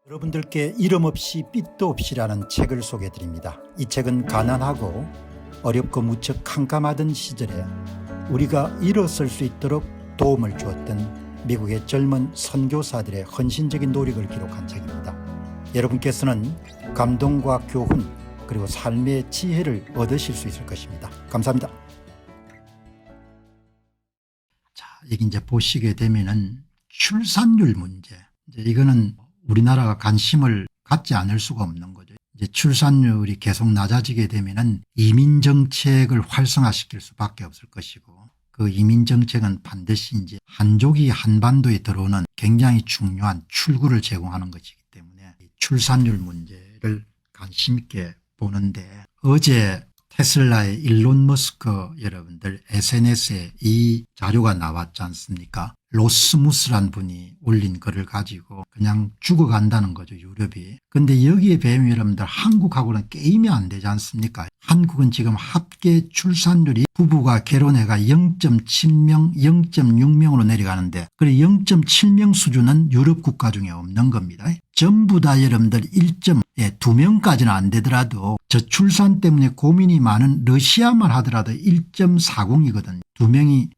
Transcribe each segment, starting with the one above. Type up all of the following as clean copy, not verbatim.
여러분들께 이름 없이 빛도 없이라는 책을 소개해드립니다. 이 책은 가난하고 어렵고 무척 캄캄하던 시절에 우리가 일어설 수 있도록 도움을 주었던 미국의 젊은 선교사들의 헌신적인 노력을 기록한 책입니다. 여러분께서는 감동과 교훈 그리고 삶의 지혜를 얻으실 수 있을 것입니다. 감사합니다. 자, 여기 이제 보시게 되면은 출산율 문제. 이거는 우리나라가 관심을 갖지 않을 수가 없는 거죠. 이제 출산율이 계속 낮아지게 되면은 이민 정책을 활성화시킬 수밖에 없을 것이고, 그 이민 정책은 반드시 이제 한족이 한반도에 들어오는 굉장히 중요한 출구를 제공하는 것이기 때문에 출산율 문제를 관심 있게 보는데, 어제 테슬라의 일론 머스크 여러분들 SNS에 이 자료가 나왔지 않습니까? 로스무스란 분이 올린 글을 가지고 그냥 죽어간다는 거죠, 유럽이. 근데 여기에 배우면 여러분들 한국하고는 게임이 안 되지 않습니까? 한국은 지금 합계 출산율이 부부가 결혼해가 0.7명 0.6명으로 내려가는데, 그 0.7명 수준은 유럽 국가 중에 없는 겁니다. 전부 다 여러분들 2명까지는 안 되더라도 저출산 때문에 고민이 많은 러시아만 하더라도 1.40이거든요. 2명이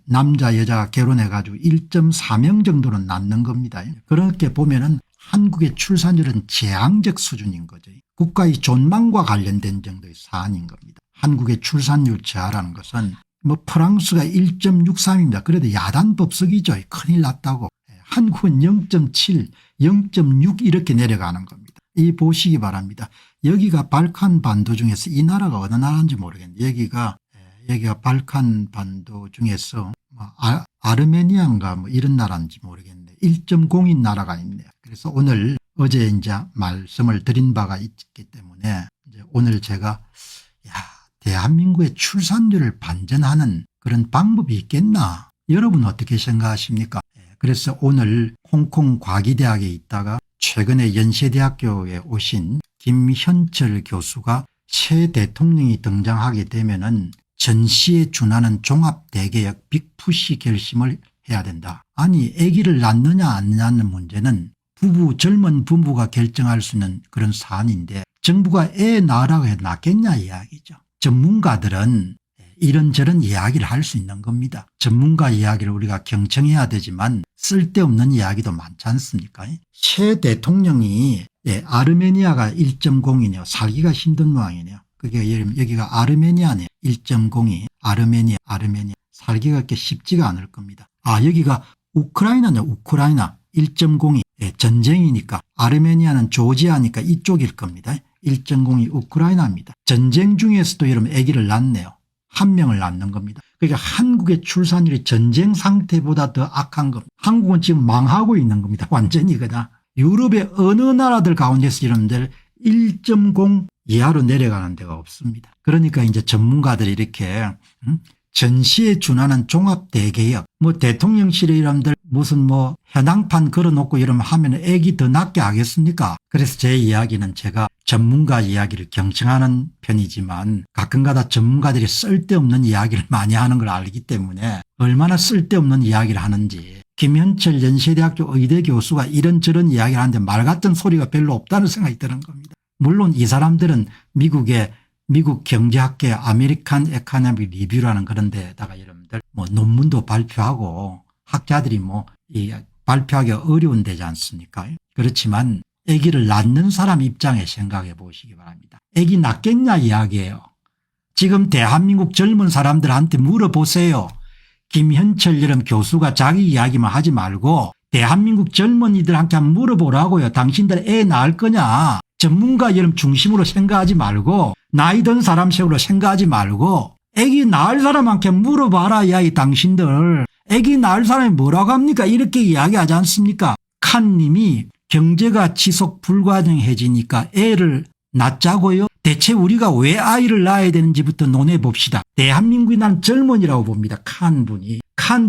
남자 여자가 결혼해 가지고 1.4명 정도는 낳는 겁니다. 그렇게 보면은 한국의 출산율은 재앙적 수준인 거죠. 국가의 존망과 관련된 정도의 사안인 겁니다. 한국의 출산율 저하라는 것은 뭐 프랑스가 1.63입니다. 그래도 야단법석이죠. 큰일 났다고. 한국은 0.7, 0.6 이렇게 내려가는 겁니다. 이 보시기 바랍니다. 여기가 발칸 반도 중에서 이 나라가 어느 나라인지 모르겠는데, 여기가 발칸 반도 중에서 아르메니아인가 뭐 이런 나라인지 모르겠는데 1.0인 나라가 있네요. 그래서 어제 이제 말씀을 드린 바가 있기 때문에 이제 오늘 제가 대한민국의 출산율을 반전하는 그런 방법이 있겠나? 여러분 어떻게 생각하십니까? 그래서 오늘 홍콩 과기대학에 있다가 최근에 연세대학교에 오신 김현철 교수가 새 대통령이 등장하게 되면은 전시에 준하는 종합대개혁 빅푸시 결심을 해야 된다. 아니, 아기를 낳느냐 안 낳는 문제는 젊은 부부가 결정할 수 있는 그런 사안인데, 정부가 애 낳으라고 해도 낳겠냐 이야기죠. 전문가들은 이런저런 이야기를 할 수 있는 겁니다. 전문가 이야기를 우리가 경청해야 되지만 쓸데없는 이야기도 많지 않습니까? 새 대통령이 아르메니아가 1.0이네요. 살기가 힘든 모양이네요. 그게 여기가 아르메니아네. 1.02 아르메니아 살기가 그렇게 쉽지가 않을 겁니다. 여기가 우크라이나네. 우크라이나 1.02 전쟁이니까 아르메니아는 조지아니까 이쪽일 겁니다. 1.02 우크라이나입니다. 전쟁 중에서도 여러분 아기를 낳네요. 1명을 낳는 겁니다. 그러니까 한국의 출산율이 전쟁 상태보다 더 악한 겁니다. 한국은 지금 망하고 있는 겁니다. 완전히 그다. 유럽의 어느 나라들 가운데서 여러분들 1.0 이하로 내려가는 데가 없습니다. 그러니까 이제 전문가들이 이렇게 전시에 준하는 종합대개혁, 뭐 대통령실에 여러분들 무슨 현황판 걸어놓고 이러면 하면 애기 더 낫게 하겠습니까? 그래서 제 이야기는 제가 전문가 이야기를 경청하는 편이지만 가끔가다 전문가들이 쓸데없는 이야기를 많이 하는 걸 알기 때문에 얼마나 쓸데없는 이야기를 하는지, 김현철 연세대학교 의대 교수가 이런저런 이야기를 하는데 말 같은 소리가 별로 없다는 생각이 드는 겁니다. 물론 이 사람들은 미국 경제학계 아메리칸 에코노믹 리뷰라는 그런 데다가 여러분들 논문도 발표하고 학자들이 발표하기 어려운 데지 않습니까? 그렇지만 아기를 낳는 사람 입장에 생각해 보시기 바랍니다. 아기 낳겠냐 이야기예요. 지금 대한민국 젊은 사람들한테 물어보세요. 김현철 여러분 교수가 자기 이야기만 하지 말고 대한민국 젊은이들한테 한번 물어보라고요. 당신들 애 낳을 거냐? 전문가 여러분 중심으로 생각하지 말고 나이 든 사람 식으로 생각하지 말고 아기 낳을 사람한테 물어봐라 이야기. 당신들 아기 낳을 사람이 뭐라고 합니까? 이렇게 이야기하지 않습니까? 칸님이 경제가 지속 불가능해지니까 애를 낳자고요? 대체 우리가 왜 아이를 낳아야 되는지부터 논해봅시다. 대한민국이 난 젊은이라고 봅니다. 칸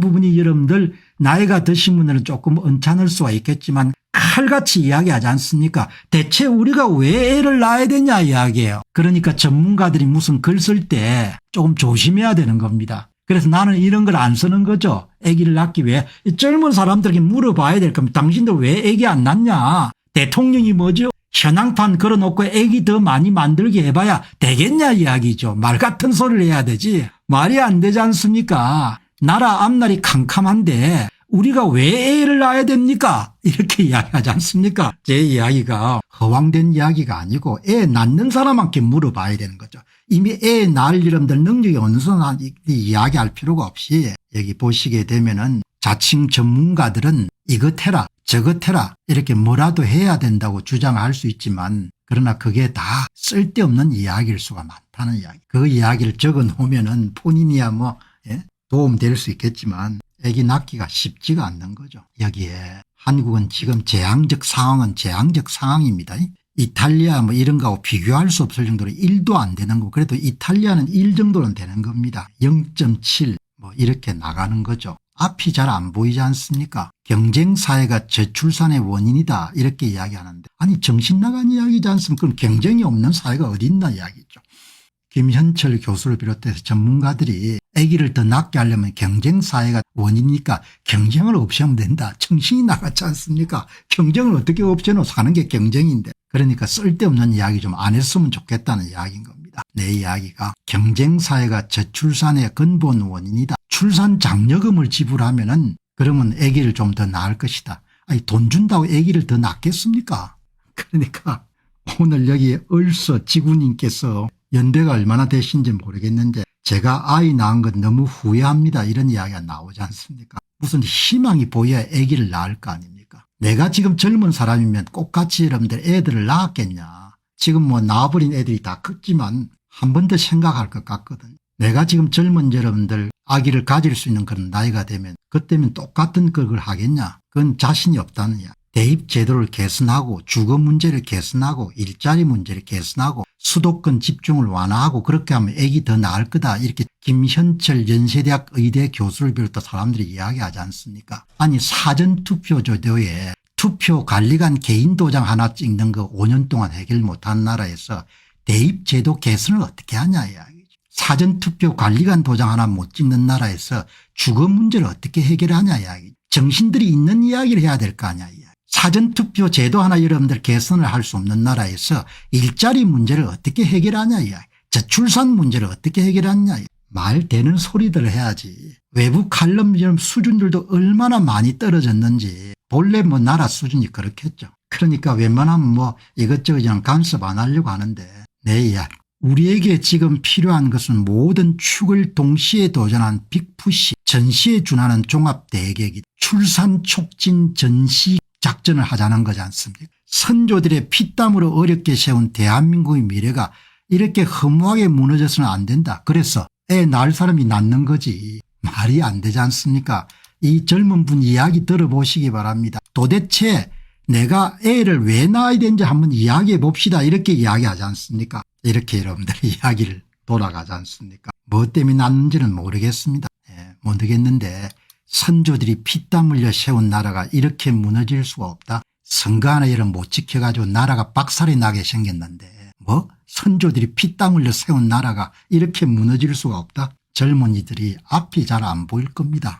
부분이 여러분들 나이가 드신 분들은 조금 언짢을 수가 있겠지만 칼같이 이야기하지 않습니까? 대체 우리가 왜 애를 낳아야 되냐 이야기예요. 그러니까 전문가들이 무슨 글 쓸 때 조금 조심해야 되는 겁니다. 그래서 나는 이런 걸 안 쓰는 거죠. 아기를 낳기 위해 젊은 사람들에게 물어봐야 될 겁니다. 당신들 왜 아기 안 낳냐? 대통령이 뭐죠? 현황판 걸어놓고 애기 더 많이 만들게 해봐야 되겠냐 이야기죠. 말 같은 소리를 해야 되지. 말이 안 되지 않습니까? 나라 앞날이 캄캄한데 우리가 왜 애를 낳아야 됩니까? 이렇게 이야기하지 않습니까? 제 이야기가 허황된 이야기가 아니고 애 낳는 사람한테 물어봐야 되는 거죠. 이미 애 낳을 여러분들 능력이 어느 정도 이야기할 필요가 없이 여기 보시게 되면은 자칭 전문가들은 이것 해라 저것 해라 이렇게 뭐라도 해야 된다고 주장할 수 있지만 그러나 그게 다 쓸데없는 이야기일 수가 많다는 이야기. 그 이야기를 적어 놓으면은 본인이야 뭐 도움될 수 있겠지만 애기 낳기가 쉽지가 않는 거죠. 여기에 한국은 지금 재앙적 상황은 재앙적 상황입니다. 이탈리아 뭐 이런 거하고 비교할 수 없을 정도로 1도 안 되는 거. 그래도 이탈리아는 1 정도는 되는 겁니다. 0.7 뭐 이렇게 나가는 거죠. 앞이 잘 안 보이지 않습니까? 경쟁사회가 저출산의 원인이다 이렇게 이야기하는데 아니 정신 나간 이야기지 않습니까? 그럼 경쟁이 없는 사회가 어디 있나 이야기죠. 김현철 교수를 비롯해서 전문가들이 아기를 더 낳게 하려면 경쟁사회가 원인이니까 경쟁을 없애면 된다. 정신이 나갔지 않습니까? 경쟁을 어떻게 없애노? 사는 게 경쟁인데. 그러니까 쓸데없는 이야기 좀 안 했으면 좋겠다는 이야기인 겁니다. 내 이야기가 경쟁사회가 저출산의 근본 원인이다. 출산 장려금을 지불하면은 그러면 아기를 좀 더 낳을 것이다. 아니 돈 준다고 아기를 더 낳겠습니까? 그러니까 오늘 여기 얼서 지구님께서 연배가 얼마나 되신지 모르겠는데 제가 아이 낳은 건 너무 후회합니다. 이런 이야기가 나오지 않습니까? 무슨 희망이 보여야 아기를 낳을 거 아닙니까? 내가 지금 젊은 사람이면 똑같이 여러분들 애들을 낳았겠냐. 지금 뭐 낳아버린 애들이 다 컸지만 한 번 더 생각할 것 같거든. 내가 지금 젊은 여러분들 아기를 가질 수 있는 그런 나이가 되면 그때면 똑같은 걸 하겠냐. 그건 자신이 없다는 이야기. 대입 제도를 개선하고 주거 문제를 개선하고 일자리 문제를 개선하고 수도권 집중을 완화하고 그렇게 하면 애기 더 나을 거다 이렇게 김현철 연세대학 의대 교수를 비롯한 사람들이 이야기하지 않습니까? 아니 사전투표 제도에 투표 관리관 개인 도장 하나 찍는 거 5년 동안 해결 못한 나라에서 대입 제도 개선을 어떻게 하냐 이야기죠. 사전투표 관리관 도장 하나 못 찍는 나라에서 주거 문제를 어떻게 해결하냐 이야기죠. 정신들이 있는 이야기를 해야 될 거 아니야 이야기. 사전투표 제도 하나 여러분들 개선을 할 수 없는 나라에서 일자리 문제를 어떻게 해결하냐 이야기. 저출산 문제를 어떻게 해결하냐 말 되는 소리들을 해야지. 외부 칼럼 수준들도 얼마나 많이 떨어졌는지 본래 뭐 나라 수준이 그렇겠죠. 그러니까 웬만하면 뭐 이것저것 그냥 간섭 안 하려고 하는데 내 이야기. 우리에게 지금 필요한 것은 모든 축을 동시에 도전한 빅푸시 전시에 준하는 종합대계기 출산 촉진 전시 작전을 하자는 거지 않습니까? 선조들의 피땀으로 어렵게 세운 대한민국의 미래가 이렇게 허무하게 무너져서는 안 된다. 그래서 애 낳을 사람이 낳는 거지. 말이 안 되지 않습니까? 이 젊은 분 이야기 들어보시기 바랍니다. 도대체 내가 애를 왜 낳아야 되는지 한번 이야기해 봅시다. 이렇게 이야기하지 않습니까? 이렇게 여러분들의 이야기를 돌아가지 않습니까? 뭐 때문에 낳는지는 모르겠습니다. 모르겠는데 선조들이 피땀 흘려 세운 나라가 이렇게 무너질 수가 없다. 선거 하나 이런 못 지켜가지고 나라가 박살이 나게 생겼는데 뭐 선조들이 피땀 흘려 세운 나라가 이렇게 무너질 수가 없다. 젊은이들이 앞이 잘 안 보일 겁니다.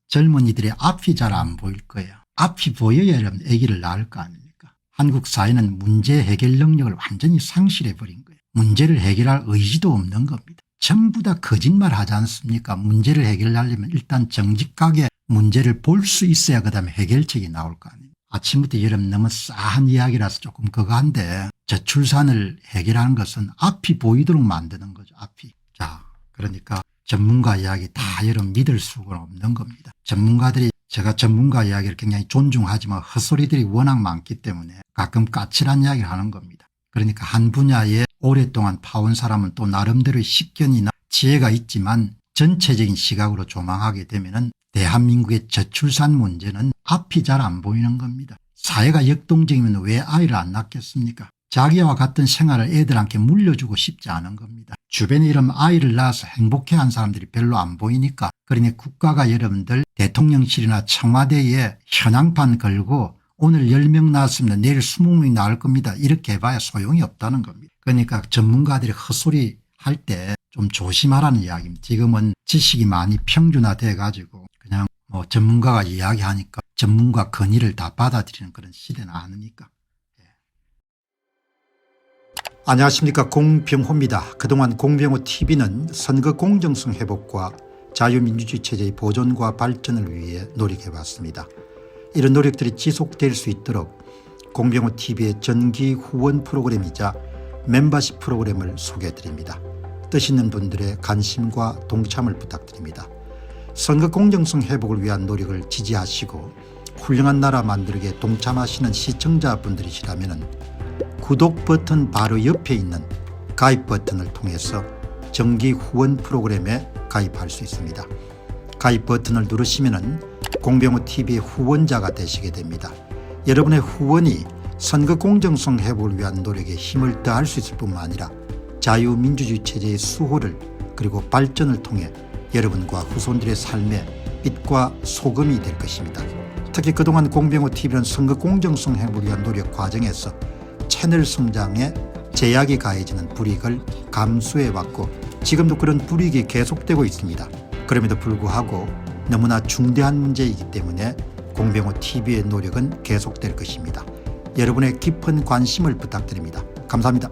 젊은이들이 앞이 잘 안 보일 거예요. 앞이 보여야 여러분 아기를 낳을 거 아닙니까? 한국 사회는 문제 해결 능력을 완전히 상실해버린 거예요. 문제를 해결할 의지도 없는 겁니다. 전부 다 거짓말 하지 않습니까? 문제를 해결하려면 일단 정직하게 문제를 볼 수 있어야 그다음에 해결책이 나올 거 아닙니까? 아침부터 여러분 너무 싸한 이야기라서 조금 그거 한데 저출산을 해결하는 것은 앞이 보이도록 만드는 거죠. 앞이. 자, 그러니까 전문가 이야기 다 여러분 믿을 수가 없는 겁니다. 전문가들이 제가 전문가 이야기를 굉장히 존중하지만 헛소리들이 워낙 많기 때문에 가끔 까칠한 이야기를 하는 겁니다. 그러니까 한 분야에 오랫동안 파온 사람은 또 나름대로의 식견이나 지혜가 있지만 전체적인 시각으로 조망하게 되면은 대한민국의 저출산 문제는 앞이 잘 안 보이는 겁니다. 사회가 역동적이면 왜 아이를 안 낳겠습니까? 자기와 같은 생활을 애들한테 물려주고 싶지 않은 겁니다. 주변에 이런 아이를 낳아서 행복해한 사람들이 별로 안 보이니까 그러니 국가가 여러분들 대통령실이나 청와대에 현황판 걸고 오늘 10명 낳았습니다. 내일 20명이 나올 겁니다. 이렇게 해봐야 소용이 없다는 겁니다. 그러니까 전문가들이 헛소리 할 때 좀 조심하라는 이야기입니다. 지금은 지식이 많이 평준화돼 가지고 그냥 뭐 전문가가 이야기하니까 전문가 건의를 다 받아들이는 그런 시대는 아니니까. 안녕하십니까, 공병호입니다. 그동안 공병호TV는 선거 공정성 회복과 자유민주주의 체제의 보존과 발전을 위해 노력해왔습니다. 이런 노력들이 지속될 수 있도록 공병호TV의 정기 후원 프로그램이자 멤버십 프로그램을 소개해드립니다. 뜻 있는 분들의 관심과 동참을 부탁드립니다. 선거 공정성 회복을 위한 노력을 지지하시고 훌륭한 나라 만들기에 동참하시는 시청자분들이시라면 구독 버튼 바로 옆에 있는 가입 버튼을 통해서 정기 후원 프로그램에 가입할 수 있습니다. 가입 버튼을 누르시면 공병호TV의 후원자가 되시게 됩니다. 여러분의 후원이 선거 공정성 회복을 위한 노력에 힘을 더할 수 있을 뿐만 아니라 자유민주주의 체제의 수호를 그리고 발전을 통해 여러분과 후손들의 삶에 빛과 소금이 될 것입니다. 특히 그동안 공병호TV는 선거 공정성 회복을 위한 노력 과정에서 채널 성장에 제약이 가해지는 불이익을 감수해왔고 지금도 그런 불이익이 계속되고 있습니다. 그럼에도 불구하고 너무나 중대한 문제이기 때문에 공병호TV의 노력은 계속될 것입니다. 여러분의 깊은 관심을 부탁드립니다. 감사합니다.